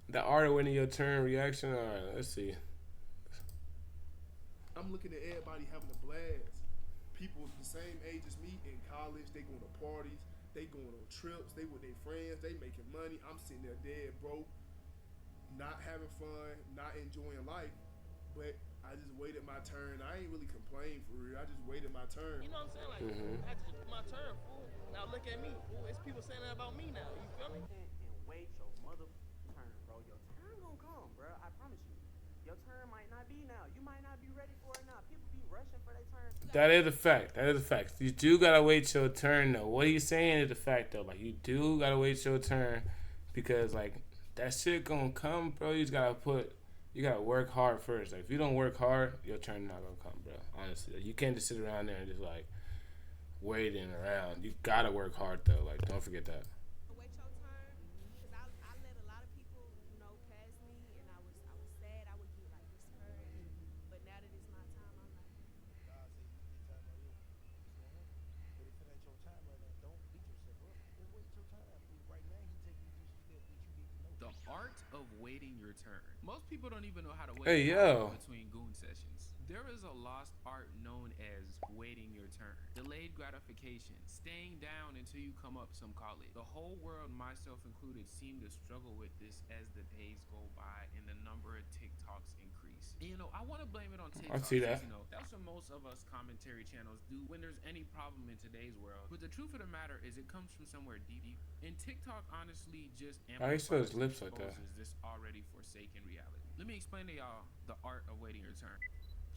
The art of waiting your turn reaction. All right, let's see. I'm looking at everybody having a blast. People the same age as me in college, they going to parties, they going on trips, they with their friends, they making money. I'm sitting there dead broke, not having fun, not enjoying life. But I just waited my turn. I ain't really complained for real. I just waited my turn. You know what I'm saying? Like, Mm-hmm. I just my turn, fool. Now look at me, fool. It's people saying that about me now. You feel me? And wait your mother turn, bro. Your turn gonna come, bro. I promise you. Your turn might not be now. You might not be ready for it now. People be rushing for their turn. That is a fact. That is a fact. You do gotta wait your turn though. What he's saying is a fact though. Like you do gotta wait your turn because like that shit gonna come, bro. You just gotta you gotta work hard first. Like if you don't work hard, your turn not gonna come, bro. Honestly, like, you can't just sit around there and just like waiting around. You gotta work hard though. Like don't forget that. Wait your turn, because I let a lot of people, pass me, and I was sad. I would get like discouraged, but now that it's my time, I'm like, God say his time right here. It's gonna happen. But if it ain't your time right now, don't beat yourself up. Just wait your time. Right now, he taking you through some steps that you need to know. The art of waiting your turn. Most people don't even know how to wait Hey an hour yo, between goon sessions. There is a lost art known as waiting your turn. Delayed gratification, staying down until you come up, some call it. The whole world, myself included, seem to struggle with this as the days go by and the number of TikToks increase. And, I want to blame it on I TikTok see since, that. that's what most of us commentary channels do when there's any problem in today's world. But the truth of the matter is it comes from somewhere deep. And TikTok honestly just I used to his amplifies and lips like that. exposes this already forsaken reality. Let me explain to y'all the art of waiting your turn.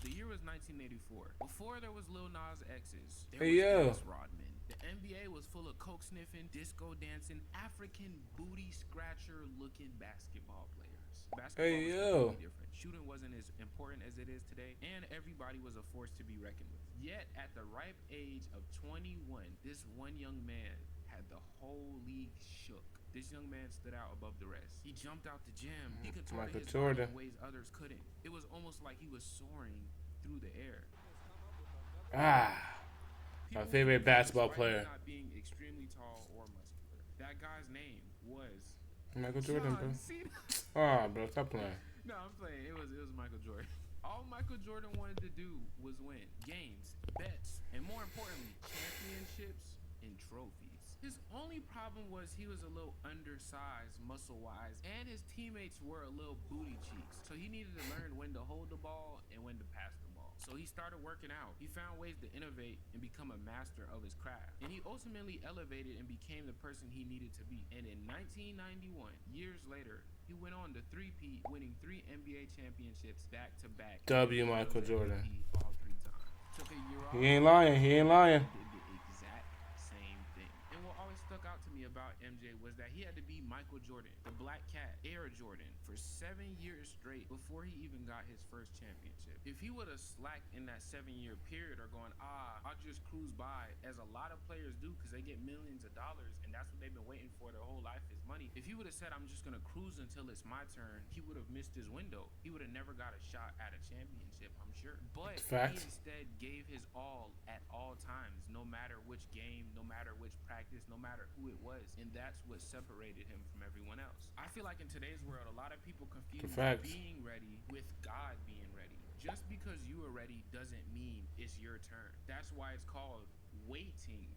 The year was 1984. Before there was Lil Nas X's, there Hey was yo, Dennis Rodman. The NBA was full of coke sniffing, disco dancing, African booty scratcher looking basketball players. Basketball hey was yo. completely different. Shooting wasn't as important as it is today, and everybody was a force to be reckoned with. Yet, at the ripe age of 21, this one young man had the whole league shook. This young man stood out above the rest. He jumped out the gym. He contorted Michael his body Jordan. in ways others couldn't. It was almost like he was soaring through the air. Ah, my People favorite forget basketball despite him player, not being extremely tall or muscular, that guy's name was Michael Jordan, bro. John Cena. Ah, bro, stop playing. No, I'm playing. It was Michael Jordan. All Michael Jordan wanted to do was win games, bets, and more importantly, championships and trophies. His only problem was he was a little undersized muscle wise, and his teammates were a little booty cheeks. So he needed to learn when to hold the ball and when to pass the ball. So he started working out. He found ways to innovate and become a master of his craft. And he ultimately elevated and became the person he needed to be. And in 1991, years later, he went on to three-peat, winning 3 NBA championships back to back, and W. Finals Michael Jordan. MVP all 3 times. Took a year He off, ain't lying. He ain't came back lying. and did the exact same thing. And what always stuck out to me about MJ was that he had to be Michael Jordan, the Black Cat, Air Jordan, for 7 years straight before he even got his first championship. If he would have slacked in that 7 year period or going, I'll just cruise by, as a lot of players do because they get millions of dollars and that's what they've been waiting for their whole life is money. If he would have said, I'm just going to cruise until it's my turn, he would have missed his window. He would have never got a shot at a championship, I'm sure. But he Facts. instead gave his all at all times, no matter which game, no matter which practice, no matter who it was. And that's what separated him from everyone else. I feel like in today's world, a lot of people confuse Facts. being ready with God being ready. Just because you are ready doesn't mean it's your turn. That's why it's called waiting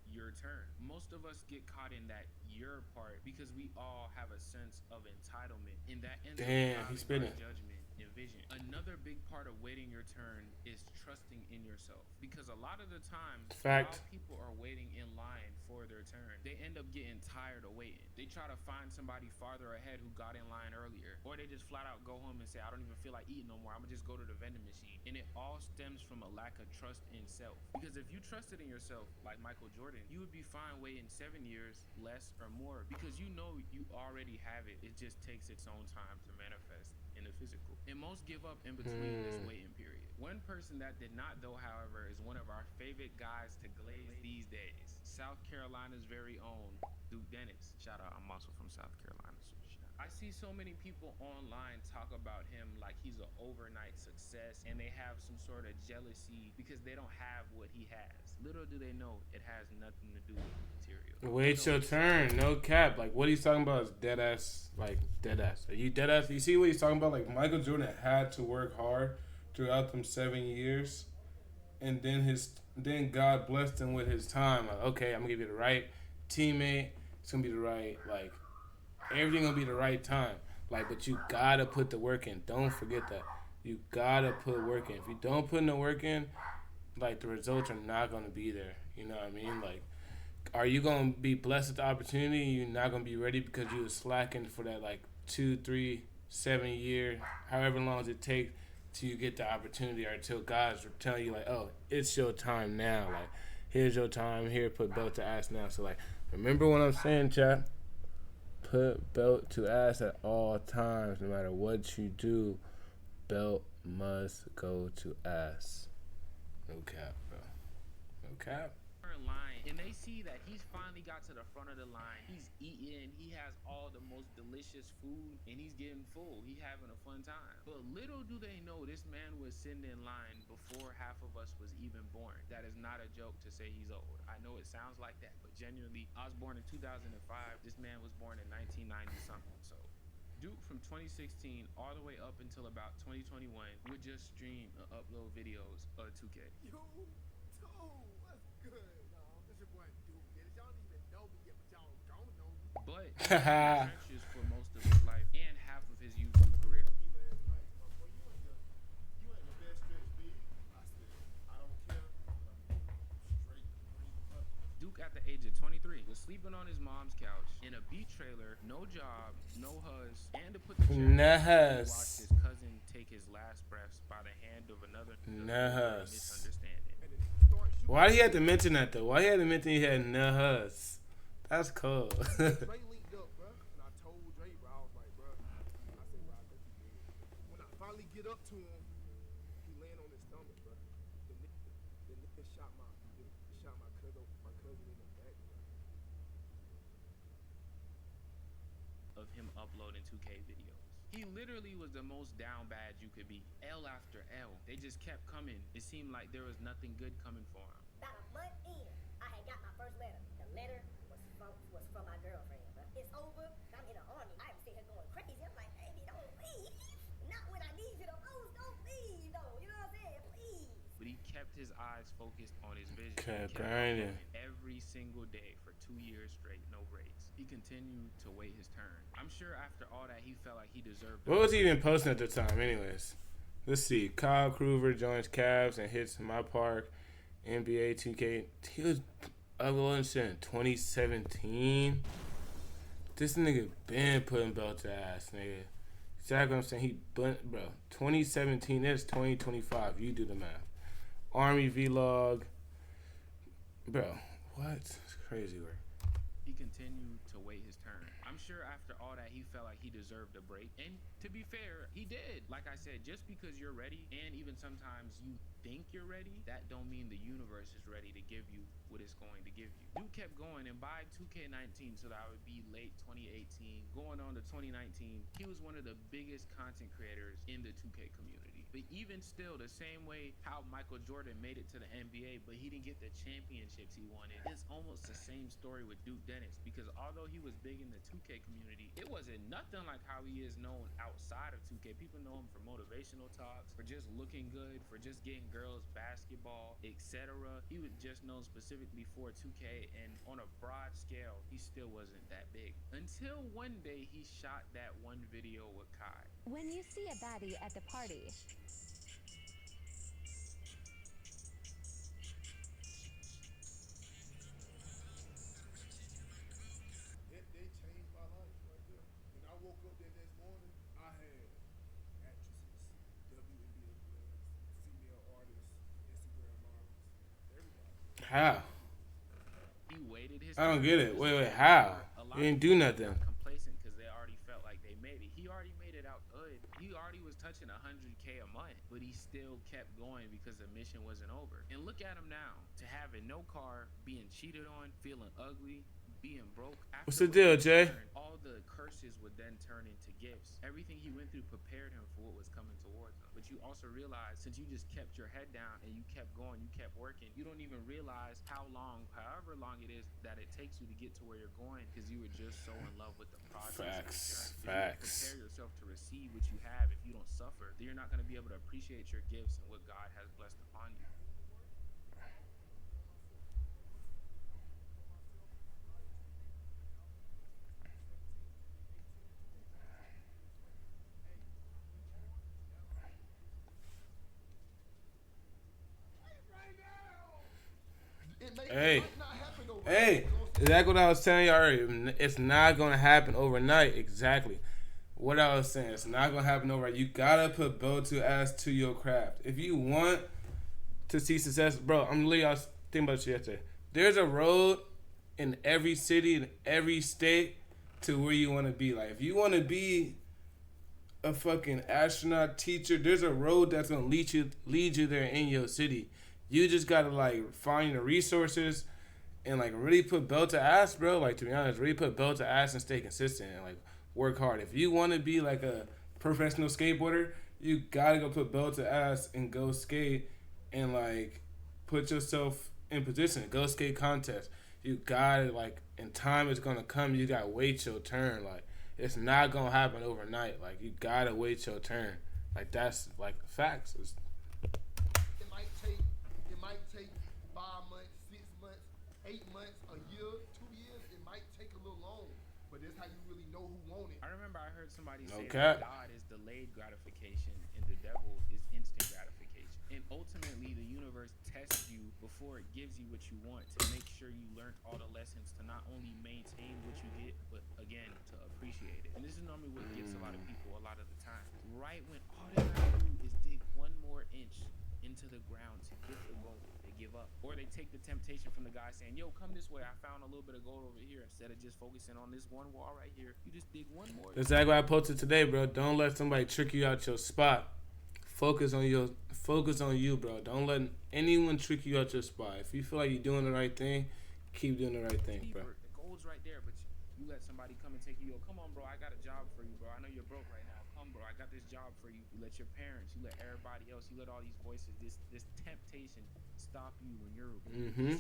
your turn. Most of us get caught in that your part because we all have a sense of entitlement, and that ends up Damn, he's clouding our spinning. judgment and vision. Another big part of waiting your turn is trusting in yourself, because a lot of the times while Fact. people are waiting in line for their turn, they end up getting tired of waiting. They try to find somebody farther ahead who got in line earlier, or they just flat out go home and say, I don't even feel like eating no more, I'm gonna just go to the vending machine. And it all stems from a lack of trust in self, because if you trusted in yourself like Michael Jordan, you would be fine waiting 7 years, less or more, because you know you already have it. It just takes its own time to manifest in the physical. And most give up in between this waiting period. One person that did not, though, however, is one of our favorite guys to glaze these days. South Carolina's very own Duke Dennis. Shout out, I'm also from South Carolina, so shout I see so many people online talk about him like he's an overnight success and they have some sort of jealousy because they don't have what he has. Little do they know it has nothing to do with material. Wait your turn, no cap. Like what he's talking about is dead ass, like dead ass. Are you dead ass? You see what he's talking about? Like Michael Jordan had to work hard throughout them 7 years, and then God blessed him with his time. Like, okay, I'm gonna give you the right teammate. It's gonna be the right, like, everything gonna be the right time. Like, but you gotta put the work in. Don't forget that. You gotta put work in. If you don't put no work in, like, the results are not gonna be there. You know what I mean? Like, are you gonna be blessed with the opportunity? You're not gonna be ready because you was slacking for that, like, 2, 3, 7 year, however long it takes till you get the opportunity, or until God's telling you, like, oh, it's your time now. Like, here's your time. Here, put belt to ass now. So, like, remember what I'm saying, chat? Put belt to ass at all times. No matter what you do, belt must go to ass. No cap, bro. No cap. Line, and they see that he's finally got to the front of the line. He's eating, he has all the most delicious food, and he's getting full. He's having a fun time. But little do they know, this man was sitting in line before half of us was even born. That is not a joke to say he's old. I know it sounds like that, but genuinely, I was born in 2005. This man was born in 1990 something. So Duke from 2016 all the way up until about 2021 would just stream and upload videos of 2K. Yo, what's good, y'all? It's your boy Duke. Y'all don't even know me yet, but y'all don't know me. But he was in the trenches for most of his life and half of his YouTube career. Me last night, my boy, you ain't the best stretch, B. I said, I don't care. I'm straight green bucket. Duke at the age of 23 was sleeping on his mom's couch in a beach trailer, no job, no huzz, and to put the cherry on, he watched his cousin take his last breaths by the hand of another misunderstanding. Why he had to mention that though? Why he had to mention he had nuhus? That's cool. Dre linked up, bro, and I told Dre, bro, I was like, bro, I said, bro, I think he did. When I finally get up to him, he laying on his stomach, bro. The nigga shot my cousin in the back, bro. Of him uploading 2K videos. He literally was the most down bad you could be. L after L. They just kept coming. It seemed like there was nothing good coming for him. About a month in, I had got my first letter. The letter was from my girlfriend. But it's over. I'm in the army. I was sitting here going crazy. I'm like, baby, don't leave. Not when I need you the most. Don't leave, though. You know what I'm saying? Please. But he kept his eyes focused on his vision. Kept grinding every single day for 2 years straight, no breaks. He continued to wait his turn. I'm sure after all that, he felt like he deserved. What was he even posting at the time, anyways? Let's see. Kyle Kruger joins Cavs and hits my park. NBA 2K. He was uploading shit in 2017. This nigga been putting belt to ass, nigga. Exactly what I'm saying. Bro, 2017. That's 2025. You do the math. Army vlog. Bro, what? It's crazy work. He continued to wait his turn. I'm sure after all that, he felt like he deserved a break. And to be fair, he did. Like I said, just because you're ready, and even sometimes you think you're ready, that don't mean the universe is ready to give you what it's going to give you. Duke kept going, and by 2K19, so that would be late 2018, going on to 2019, he was one of the biggest content creators in the 2K community. But even still, the same way how Michael Jordan made it to the NBA, but he didn't get the championships he wanted, it's almost the same story with Duke Dennis, because although he was big in the 2K community, it wasn't nothing like how he is known outside of 2K. People know him for motivational talks, for just looking good, for just getting girls basketball, etc. He was just known specifically for 2K, and on a broad scale, he still wasn't that big. Until one day, he shot that one video with Kai. When you see a baddie at the party, They changed my life right there. And I woke up the next morning, I had actresses, WNBA players, female artists, Instagram models, everybody. How? He waited his I don't turn. get it. Wait, how? You didn't do nothing. Got complacent because they already felt like they made it. He already made it out good. He already was touching 100K a month, but he still kept going because the mission wasn't over. And look at him now, to having no car, being cheated on, feeling ugly, being broke. What's the deal, Jay? All the curses would then turn into gifts. Everything he went through prepared him for what was coming towards him. But you also realize, since you just kept your head down and you kept going, you kept working, you don't even realize how long, however long it is that it takes you to get to where you're going, because you were just so in love with the process. Facts. Prepare yourself to receive what you have. If you don't suffer, then you're not going to be able to appreciate your gifts and what God has blessed upon you. Hey, exactly what I was telling you already. It's not gonna happen overnight. Exactly what I was saying. It's not gonna happen overnight. You gotta put belt to ass to your craft. If you want to see success, bro, I was thinking about this yesterday. There's a road in every city, in every state, to where you want to be. Like, if you want to be a fucking astronaut, teacher, there's a road that's gonna lead you there in your city. You just gotta like find the resources and like really put belt to ass, bro. Like, to be honest, really put belt to ass and stay consistent and like work hard. If you want to be like a professional skateboarder, you gotta go put belt to ass and go skate and like put yourself in position. Go skate contest. You gotta like, and time is gonna come. You gotta wait your turn. Like, it's not gonna happen overnight. Like, you gotta wait your turn. Like, that's like facts. It might take 5 months, 6 months, 8 months, a year, 2 years. It might take a little long, but that's how you really know who want it. I remember I heard somebody say cap. that God is delayed gratification and the devil is instant gratification. And ultimately, the universe tests you before it gives you what you want, to make sure you learned all the lessons to not only maintain what you get, but again, to appreciate it. And this is normally what gets a lot of people a lot of the time. Right when all they gotta do is dig one more inch into the ground to get the gold, they give up. Or they take the temptation from the guy saying, yo, come this way, I found a little bit of gold over here. Instead of just focusing on this one wall right here, you just dig one more. That's exactly what I posted today, bro. Don't let somebody trick you out your spot. Focus on you, bro. Don't let anyone trick you out your spot. If you feel like you're doing the right thing, keep doing the right thing, bro. The gold's right there, but you let somebody come and take you. Yo, come on, bro. I got a job for you, bro. I know you're broke right now. Come, bro. I got this job for you. You let your parents, you let everybody else, you let all these voices, this temptation stop you when you're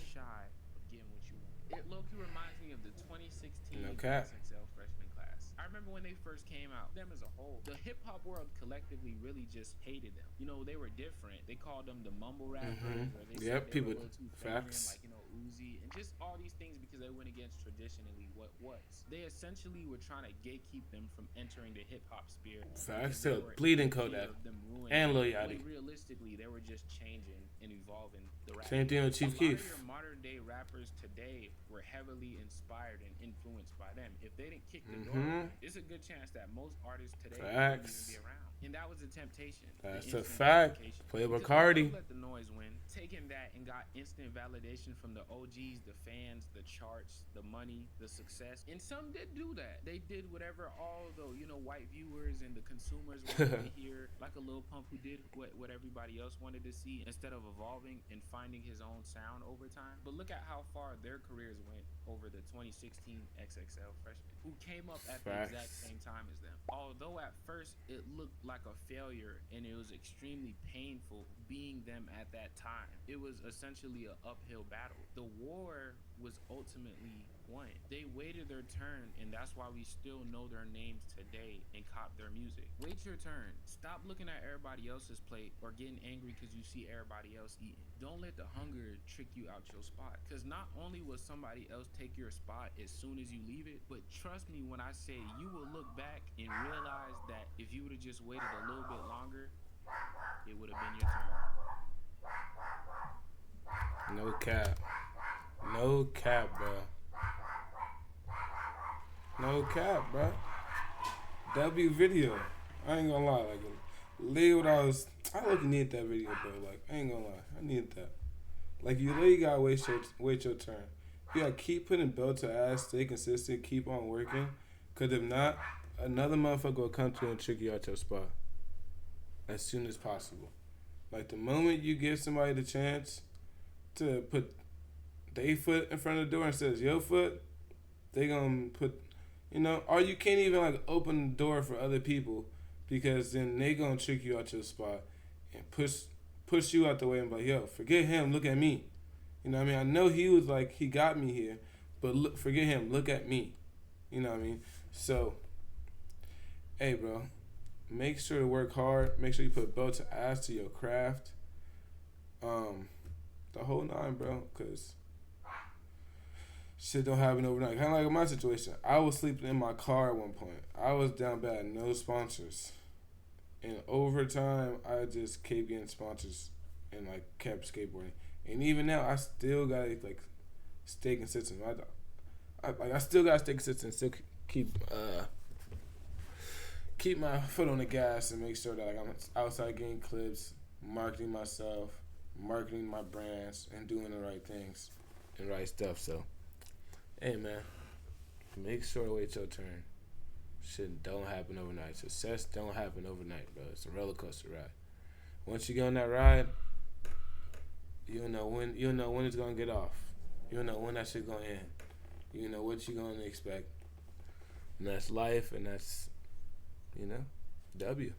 shy of getting what you want. It low-key reminds me of the 2016 XXL freshman class. I remember when they first came out, them as a whole, the hip-hop world collectively really just hated them. You know, they were different. They called them the mumble rappers. Or they said they people, were a little too feminine, facts. like, you know, Uzi, and just all these things because they went against traditionally what was. They essentially were trying to gatekeep them from entering the hip-hop sphere. Facts. Still bleeding Kodak and Lil Yachty. Realistically, they were just changing and evolving the rap. Same thing with Chief Keef. Your modern day rappers today were heavily inspired and influenced by them. If they didn't kick the door, it's a good chance that most artists today wouldn't even be around. And that was a temptation. That's a fact. Playboy Cardi. Let the noise win. Taking that and got instant validation from the OGs, the fans, the charts, the money, the success. And some did do that. They did whatever all the, you know, white viewers and the consumers wanted to hear. Like a Lil Pump who did what everybody else wanted to see instead of evolving and finding his own sound over time. But look at how far their careers went over the 2016 XXL freshmen who came up at the exact same time as them. Although at first it looked like a failure and it was extremely painful being them at that time, it was essentially an uphill battle. The war was ultimately won. They waited their turn, and that's why we still know their names today and cop their music. Wait your turn. Stop looking at everybody else's plate or getting angry because you see everybody else eating. Don't let the hunger trick you out your spot, because not only will somebody else take your spot as soon as you leave it, but trust me when I say you will look back and realize that if you would have just waited a little bit longer, it would have been your turn. No cap. No cap, bro. No cap, bro. W video. I ain't gonna lie. Like, leave what I look need that video, bro. Like, I ain't gonna lie. I need that. Like, you literally gotta wait your turn. You gotta keep putting belt to ass, stay consistent, keep on working. Cause if not, another motherfucker will come to you and trick you out your spot as soon as possible. Like, the moment you give somebody the chance to put their foot in front of the door instead of your foot, they gonna put, or you can't even like open the door for other people because then they gonna trick you out your spot and push you out the way and be like, yo, forget him, look at me. You know what I mean? I know he was like, he got me here, but look, forget him, look at me. You know what I mean? So, hey, bro, make sure to work hard. Make sure you put belt to ass to your craft. The whole nine, bro, because shit don't happen overnight. Kind of like in my situation. I was sleeping in my car at one point. I was down bad, no sponsors. And over time, I just kept getting sponsors and like kept skateboarding. And even now, I still gotta like stay consistent. I still gotta stay consistent. Still keep my foot on the gas and make sure that like I'm outside getting clips, marketing myself, marketing my brands, and doing the right things and right stuff. So, hey man, make sure to wait your turn. Shit don't happen overnight. Success don't happen overnight, bro. It's a roller coaster ride. Once you get on that ride, you'll know when it's gonna get off. You'll know when that shit gonna end. You know what you're gonna expect. And that's life, and that's W.